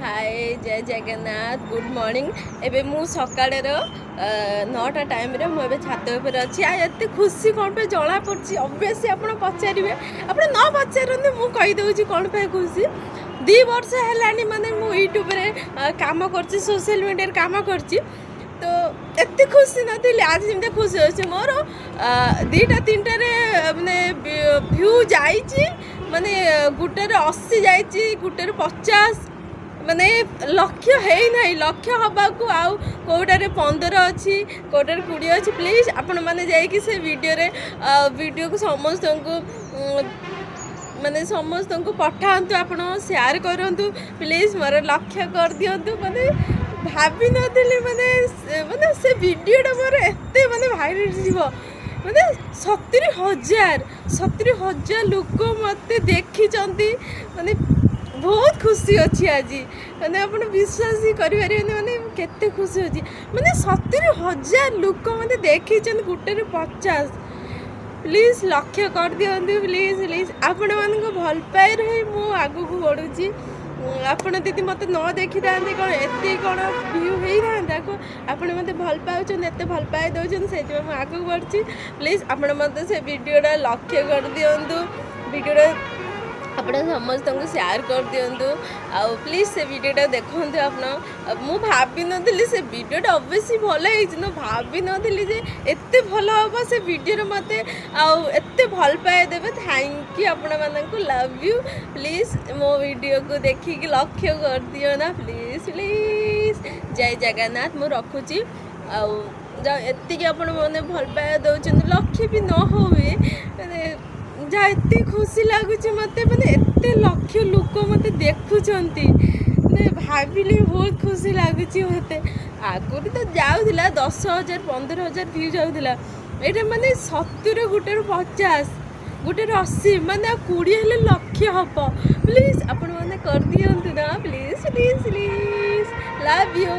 हाय जय Jagannath good morning एबे मु सकाळर 9टा टाइम रे मु छात ऊपर अच्छी एत खुशी कौन पे जला पड़ी ऑब्वियसली आप पचारे आप न पचारते मु कहीदे कौन पे खुशी 2 वर्ष है माने मु यूट्यूब रे काम कर सोशल मीडिया काम कर तो एत खुशी नी आज जमी खुशी अच्छे मोर 2टा 3टारे माने व्यू जाइए माने गुटे 80 जाइए गुटे 50 माने लक्ष्य है ना लक्ष्य हवा को आउ कोटारे 15 अच्छी कोटारे 20 अच्छी प्लीज आपण मैंने जाइए से वीडियो को समस्त को माने समस्त को पठातु आप शेयर करूँ प्लीज मोर लक्ष्य कर दिंतु माने भाभी नी माने से वीडियोटा मोर एत माने भाइराल जीव माने 70,000 लोक मत देखी माने बहुत खुशी अच्छी आज मैंने आप विश्वास ही करें माने केते खुशी अच्छी माने 70,000 लोक मत देखी गुटे 50 प्लीज लक्ष्य कर दिंतु प्लीज प्लीज आपण मान भल पाए रही मु आगू को बढ़ुची आपण दीदी मत न देखी था कौन एत कौन व्यू होता को आपण मत भल पाँच एत भल पाए दौरान से आगू बढ़ी प्लीज आपण मत से वीडियोटा लक्ष्य कर दिंतु वीडियोटा आप समस्त को शेयर कर दिंतु आउ प्लीज से वीडियोटा देखूँ आप मु भाभी नी से वीडियोटा ऑब्वियसली भल है भाभी नी जे एत भल हम से वीडियो मत आउ एत भल पाए देवे थैंक यू आपण मानक लव यू प्लीज मो वीडियो को देखिक लक्ष्य कर दियो ना प्लीज प्लीज जय जगन्नाथ मु रखुची आउ एतिक आप भल पाए दौरान लक्ष्य भी न हुए जहाँ एत खुशी लगुच मत मैंने एत लक्ष लोक मत देखुंट भाविली बहुत खुशी लगुच मत आगुरी तो जाऊला 10,000 15,000 व्यू जाऊला ये माने 70 गुटे 50 गुटे 80 माने 20 हेल्ले लक्ष्य हम प्लीज आपण मैंने कर दिंतु ना please please please love you.